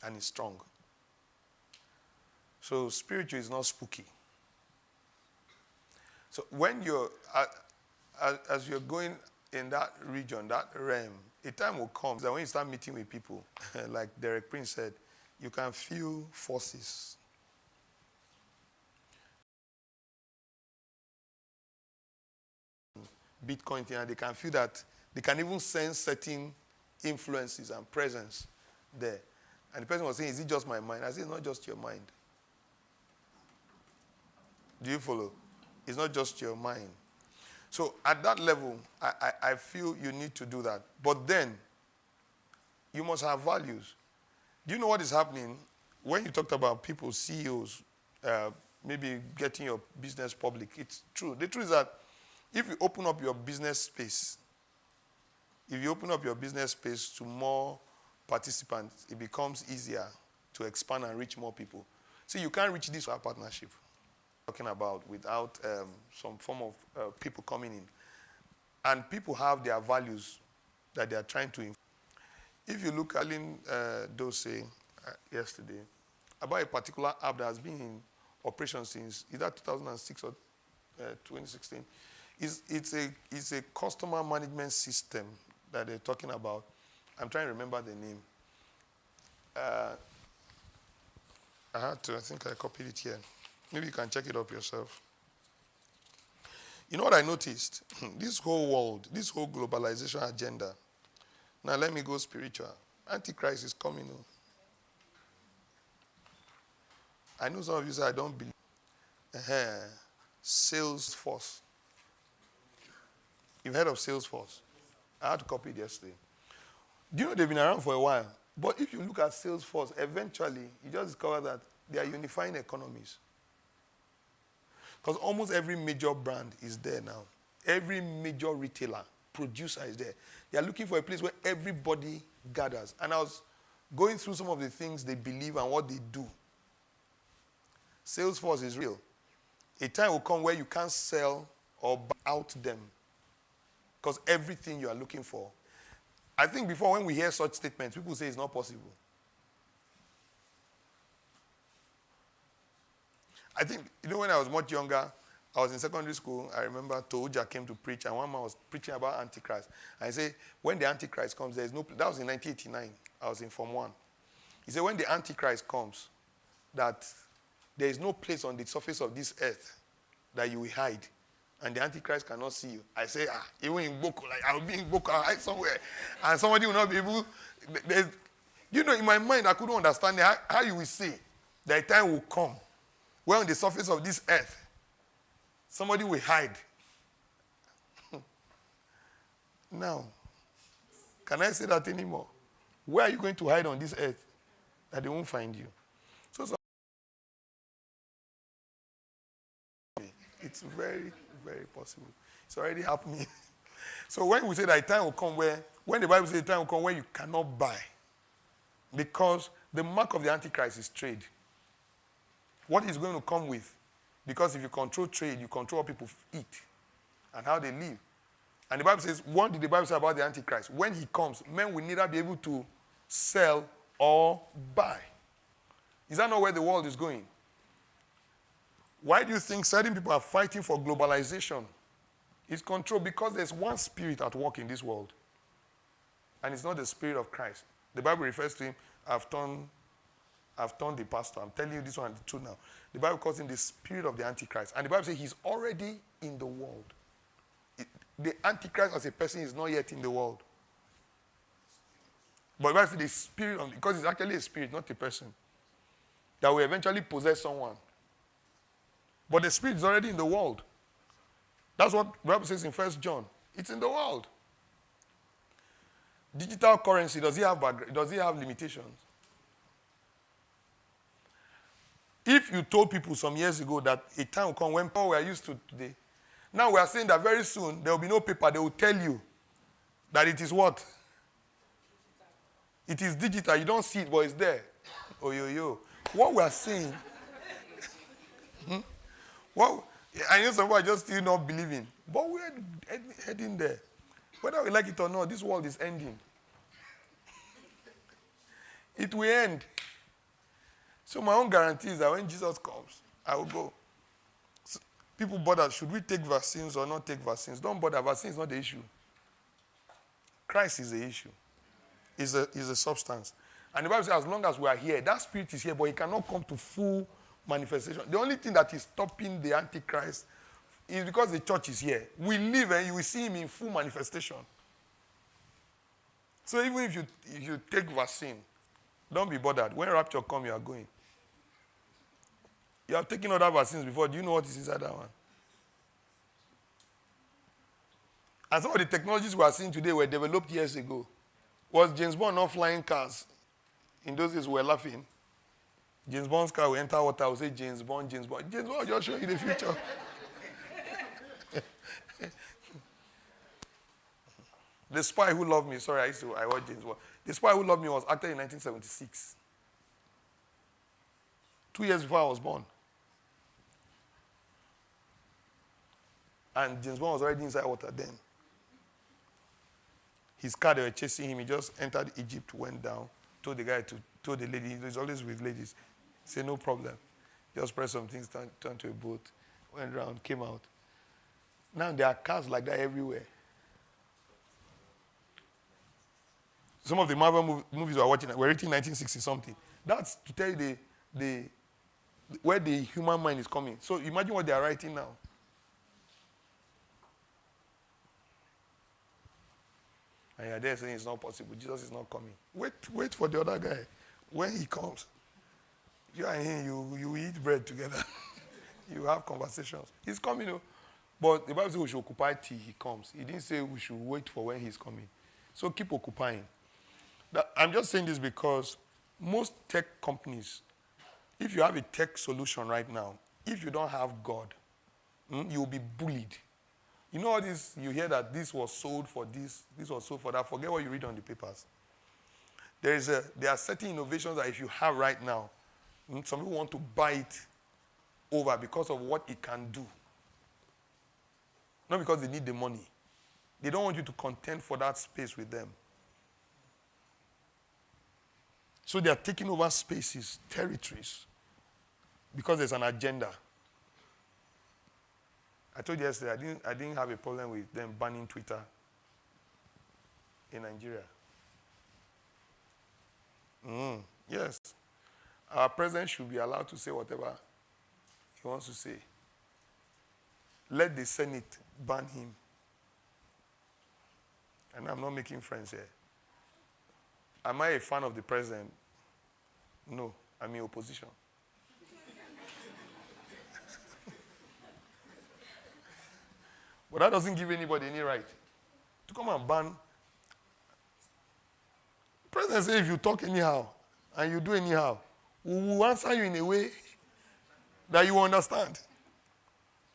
and it's strong. So spiritual is not spooky. So when you're, as you're going in that region, that realm, a time will come that when you start meeting with people, like Derek Prince said, you can feel forces. Bitcoin thing, and they can feel that, they can even sense certain influences and presence there. And the person was saying, is it just my mind? I said, it's not just your mind. Do you follow? It's not just your mind. So at that level, I feel you need to do that. But then, you must have values. Do you know what is happening? When you talked about people, CEOs, maybe getting your business public, it's true. The truth is that if you open up your business space, to more participants, it becomes easier to expand and reach more people. See, you can't reach this with our partnership. Talking about without some form of people coming in. And people have their values that they are trying to influence. If you look at Aline Dose yesterday, about a particular app that has been in operation since either 2006 or 2016, it's a customer management system that they're talking about. I'm trying to remember the name. I think I copied it here. Maybe you can check it up yourself. You know what I noticed? This whole world, this whole globalization agenda. Now let me go spiritual. Antichrist is coming. I know some of you say I don't believe. Salesforce. You've heard of Salesforce? I had to copy it yesterday. Do you know they've been around for a while? But if you look at Salesforce, eventually you just discover that they are unifying economies. Because almost every major brand is there now. Every major retailer, producer is there. They are looking for a place where everybody gathers. And I was going through some of the things they believe and what they do. Salesforce is real. A time will come where you can't sell or buy out them. Because everything you are looking for. I think before, when we hear such statements, people say it's not possible. I think, when I was much younger, I was in secondary school. I remember Touja came to preach, and one man was preaching about Antichrist. And he said, when the Antichrist comes, there is no place. That was in 1989. I was in Form 1. He said, when the Antichrist comes, that there is no place on the surface of this earth that you will hide, and the Antichrist cannot see you. I say, even in Boko, like I'll be in Boko, I'll hide somewhere, and somebody will not be able. In my mind, I couldn't understand how you will see that a time will come where on the surface of this earth, somebody will hide. Now, can I say that anymore? Where are you going to hide on this earth that they won't find you? So it's very, very possible. It's already happening. So when we say that a time will come when the Bible says a time will come where you cannot buy, because the mark of the Antichrist is trade. What is going to come with? Because if you control trade, you control what people eat and how they live. And the Bible says, what did the Bible say about the Antichrist? When he comes, men will neither be able to sell or buy. Is that not where the world is going? Why do you think certain people are fighting for globalization? It's control, because there's one spirit at work in this world. And it's not the spirit of Christ. The Bible refers to him, I've turned the pastor. I'm telling you this one, the truth now. The Bible calls him the spirit of the Antichrist. And the Bible says he's already in the world. The Antichrist as a person is not yet in the world. But the Bible says the spirit of, because it's actually a spirit, not a person, that will eventually possess someone. But the spirit is already in the world. That's what the Bible says in 1 John. It's in the world. Digital currency, does it have limitations? If you told people some years ago that a time will come when people we are used to today, now we are saying that very soon there will be no paper. They will tell you that it is what? It is digital. You don't see it, but it's there. Oh, yo. What we are saying, well, I know some people are just still not believing, but we're heading there. Whether we like it or not, this world is ending. It will end. So my own guarantee is that when Jesus comes, I will go. So people bother, should we take vaccines or not take vaccines? Don't bother, vaccine is not the issue. Christ is the issue. Is a substance. And the Bible says as long as we are here, that spirit is here, but it cannot come to full manifestation. The only thing that is stopping the Antichrist is because the church is here. We live and you will see him in full manifestation. So even if you take vaccine, don't be bothered. When rapture comes, you are going. You have taken other vaccines before. Do you know what is inside that one? And some of the technologies we are seeing today were developed years ago. Was James Bond not flying cars? In those days, we were laughing. James Bond's car will enter water, will say James Bond, James Bond. James Bond, just show you the future. The Spy Who Loved Me, sorry, I watched James Bond. The Spy Who Loved Me was acted in 1976. 2 years before I was born. And James Bond was already inside water then. His car, they were chasing him. He just entered Egypt, went down, told the lady, he's always with ladies. He said, no problem. Just press some things, turned to a boat, went around, came out. Now there are cars like that everywhere. Some of the Marvel movies we are watching were written in 1960 something. That's to tell you where the human mind is coming. So imagine what they are writing now. And you're there saying it's not possible. Jesus is not coming. Wait for the other guy. When he comes, you and him, you eat bread together. You have conversations. He's coming, though. But the Bible says we should occupy till he comes. He didn't say we should wait for when he's coming. So keep occupying. I'm just saying this because most tech companies, if you have a tech solution right now, if you don't have God, you'll be bullied. You know all this, you hear that this was sold for this was sold for that. Forget what you read on the papers. There are certain innovations that if you have right now, some people want to buy it over because of what it can do. Not because they need the money. They don't want you to contend for that space with them. So they are taking over spaces, territories, because there's an agenda. I told you yesterday, I didn't have a problem with them banning Twitter in Nigeria. Yes. Our president should be allowed to say whatever he wants to say. Let the Senate ban him. And I'm not making friends here. Am I a fan of the president? No, I'm in opposition. But that doesn't give anybody any right to come and ban. The president says if you talk anyhow and you do anyhow, we will answer you in a way that you understand.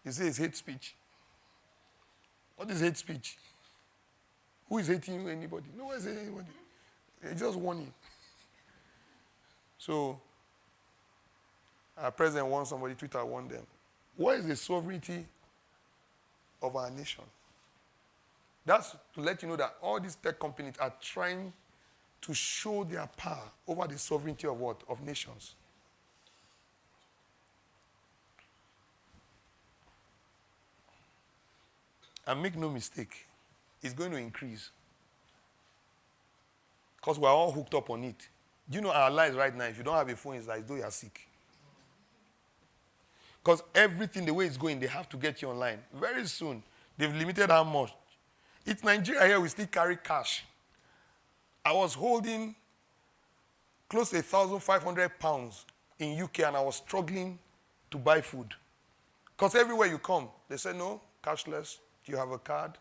He says it's hate speech. What is hate speech? Who is hating you? Anybody? No one is hating anybody. It's just warning. So, our president wants somebody, Twitter wants them. What is the sovereignty of our nation? That's to let you know that all these tech companies are trying to show their power over the sovereignty of what? Of nations. And make no mistake, it's going to increase. Because we're all hooked up on it. Do you know our lives right now, if you don't have a phone, it's like though you're sick. Because everything, the way it's going, they have to get you online. Very soon, they've limited how much. It's Nigeria here, we still carry cash. I was holding close to 1,500 pounds in UK and I was struggling to buy food. Because everywhere you come, they say, no, cashless. Do you have a card?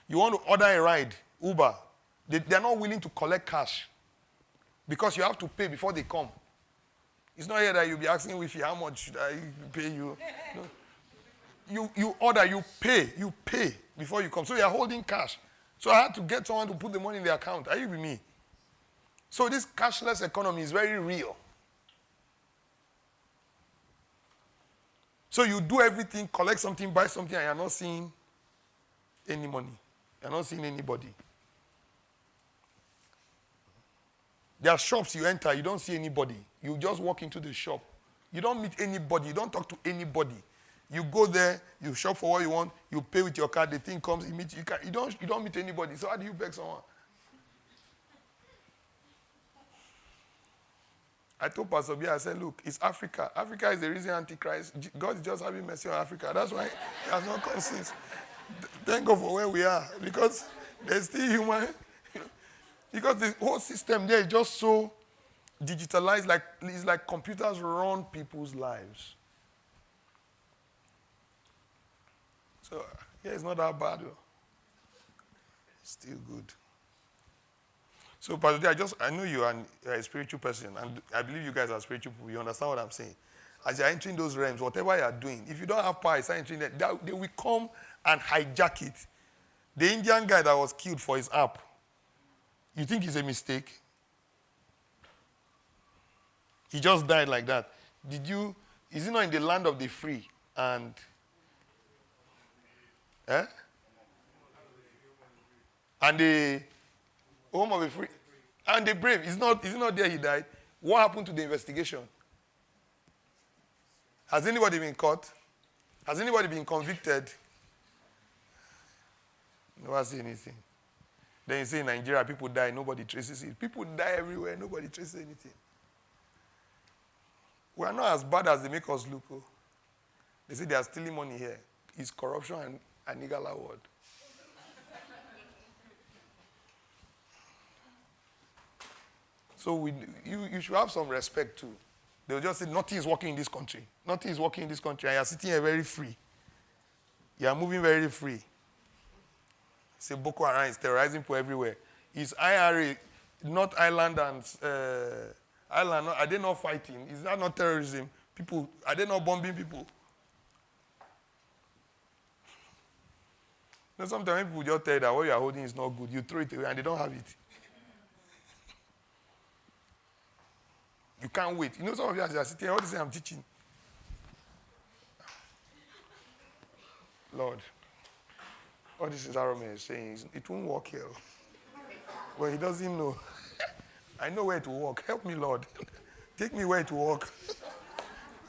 You want to order a ride, Uber. They're not willing to collect cash because you have to pay before they come. It's not here that you'll be asking Wi-Fi, how much should I pay you? No. You order, you pay before you come. So you're holding cash. So I had to get someone to put the money in the account. Are you with me? So this cashless economy is very real. So you do everything, collect something, buy something, and you're not seeing any money. You're not seeing anybody. There are shops you enter, you don't see anybody. You just walk into the shop. You don't meet anybody. You don't talk to anybody. You go there, you shop for what you want, you pay with your card, the thing comes, you don't meet anybody. So how do you beg someone? I told Pastor B, I said, look, it's Africa. Africa is the reason Antichrist. God is just having mercy on Africa. That's why he has not come since. Thank God for where we are. Because there's still human. Because the whole system there is just so digitalized. It's like computers run people's lives. So, yeah, it's not that bad, though. It's still good. So, Pastor D, I know you are a spiritual person, and I believe you guys are spiritual people. You understand what I'm saying? As you're entering those realms, whatever you are doing, if you don't have power, start entering that, they will come and hijack it. The Indian guy that was killed for his app, you think it's a mistake? He just died like that. Is he not in the land of the free? And, and the home of the free, and the brave. Is not there he died? What happened to the investigation? Has anybody been caught? Has anybody been convicted? No one see anything. Then you say in Nigeria, people die, nobody traces it. People die everywhere, nobody traces anything. We are not as bad as they make us look. Oh. They say they are stealing money here. It's corruption and a Nigala word. So you should have some respect too. They'll just say, nothing is working in this country. Nothing is working in this country. And you're sitting here very free. You are moving very free. Say Boko Haram is terrorizing people everywhere. Is IRA, North Island and Ireland, are they not fighting? Is that not terrorism? People, are they not bombing people? You know, sometimes people just tell you that what you are holding is not good. You throw it away and they don't have it. You can't wait. You know, some of you are sitting here, what do you say I'm teaching? Lord, what this is Arome is saying is, it won't work here. Well, he doesn't know. I know where to walk. Help me, Lord. Take me where to walk.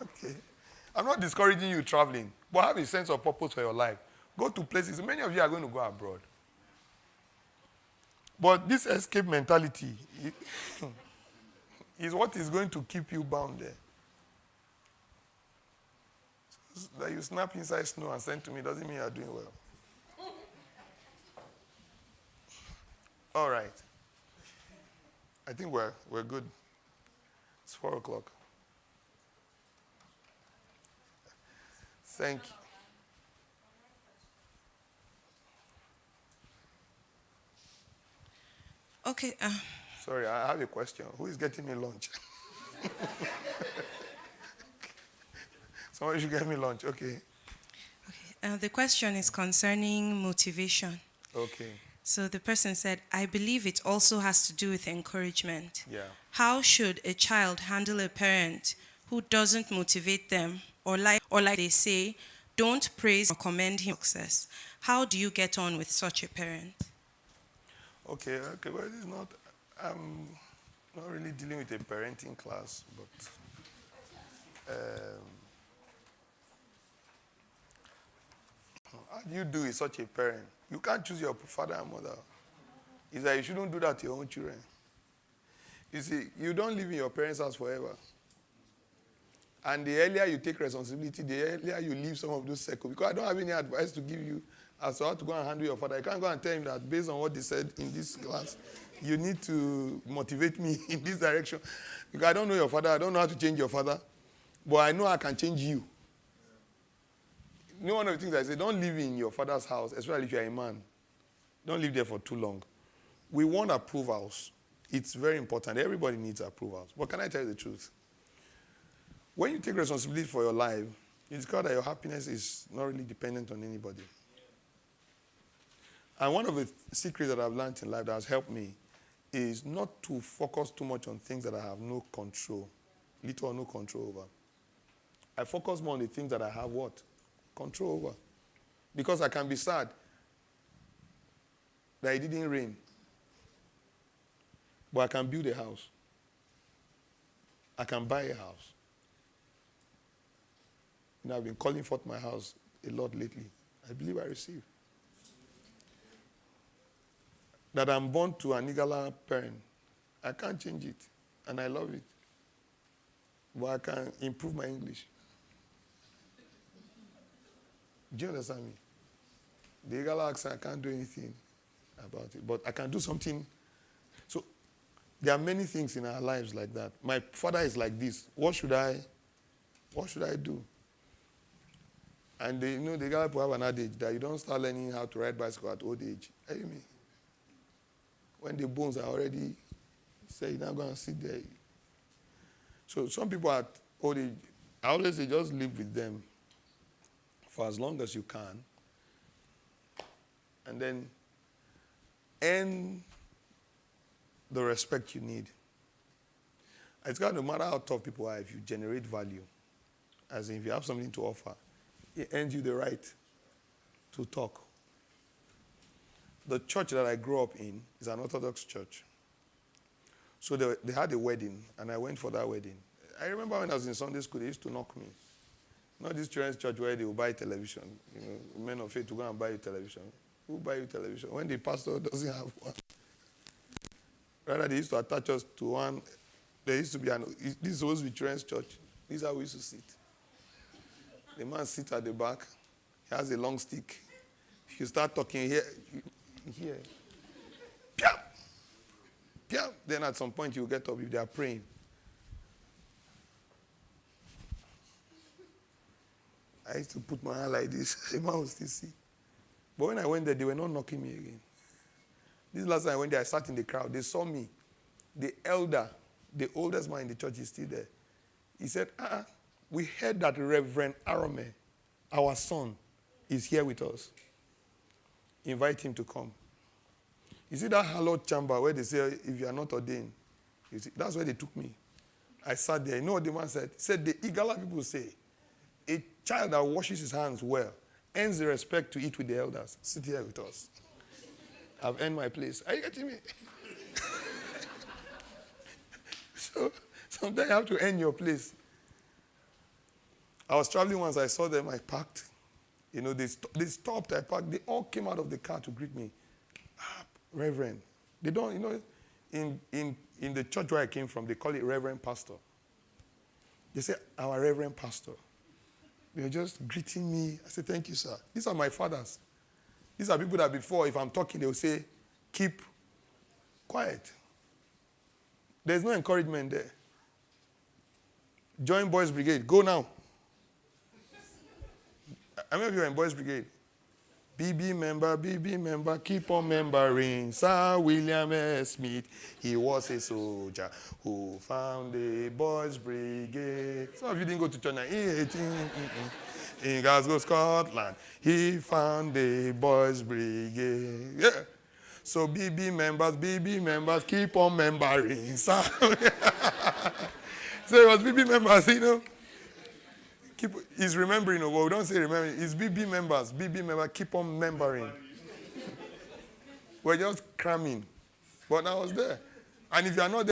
Okay. I'm not discouraging you traveling, but have a sense of purpose for your life. Go to places. Many of you are going to go abroad. But this escape mentality is what is going to keep you bound there. So that you snap inside snow and send to me doesn't mean you are doing well. All right. I think we're good. It's 4 o'clock. Thank you. Okay. Sorry, I have a question. Who is getting me lunch? Somebody should get me lunch. Okay. The question is concerning motivation. Okay. So the person said, I believe it also has to do with encouragement. Yeah. How should a child handle a parent who doesn't motivate them or like they say, don't praise or commend him success? How do you get on with such a parent? Okay. Well, it's not. I'm not really dealing with a parenting class, but how do you do with such a parent? You can't choose your father and mother. It's like you shouldn't do that to your own children. You see, you don't live in your parents' house forever. And the earlier you take responsibility, the earlier you leave some of those circles. Because I don't have any advice to give you as to how to go and handle your father. I can't go and tell him that based on what they said in this class, you need to motivate me in this direction. Because I don't know your father. I don't know how to change your father. But I know I can change you. You know, one of the things I say, don't live in your father's house, especially if you're a man. Don't live there for too long. We want approvals. It's very important. Everybody needs approvals. But can I tell you the truth? When you take responsibility for your life, it's clear that your happiness is not really dependent on anybody. And one of the secrets that I've learned in life that has helped me is not to focus too much on things that I have no control, little or no control over. I focus more on the things that I have what? Control over. Because I can be sad that it didn't rain. But I can build a house. I can buy a house. I've been calling forth my house a lot lately. I believe I receive. That I'm born to an Igala parent. I can't change it. And I love it. But I can improve my English. Do you understand me? The Igala accent, I can't do anything about it. But I can do something. So there are many things in our lives like that. My father is like this. What should I do? And the Igala people have an adage that you don't start learning how to ride bicycle at old age. Hear me? When the bones are already set, you're not going to sit there. So some people at old age, I always say just live with them for as long as you can. And then earn the respect you need. It's got no matter how tough people are, if you generate value, as in if you have something to offer, it earns you the right to talk. The church that I grew up in is an Orthodox church. So they had a wedding, and I went for that wedding. I remember when I was in Sunday school, they used to knock me. Not this children's church where they will buy television. Men of faith will go and buy you television. Who buy you television? When the pastor doesn't have one. Rather, they used to attach us to one. There used to be this is supposed to be children's church. This is how we used to sit. The man sits at the back. He has a long stick. If you start talking here. Piam! Piam! Then at some point you get up if they are praying. I used to put my hand like this. The man would still see. But when I went there, they were not knocking me again. This last time I went there, I sat in the crowd. They saw me. The elder, the oldest man in the church is still there. He said, we heard that Reverend Arome, our son, is here with us. Invite him to come. You see that hallowed chamber where they say, if you are not ordained, you see, that's where they took me. I sat there. You know what the man said? He said, the Igala people say, a child that washes his hands well earns the respect to eat with the elders. Sit here with us. I've earned my place. Are you getting me? So sometimes you have to earn your place. I was traveling once. I saw them. I parked. They stopped. I parked. They all came out of the car to greet me. Reverend. They don't, in the church where I came from, they call it Reverend Pastor. They say, our Reverend Pastor. They were just greeting me. I said, thank you, sir. These are my fathers. These are people that before, if I'm talking, they will say, keep quiet. There's no encouragement there. Join Boys Brigade. Go now. How many of you are in Boys Brigade? BB member, keep on membering. Sir William S. Smith, he was a soldier who found the Boys Brigade. Some of you didn't go to China. In Glasgow, Scotland, he found the Boys Brigade. Yeah. So BB members, keep on membering. So it was BB members, He's remembering, well, we don't say remembering. It's BB members, keep on membering. We're just cramming. But I was there. And if you are not there,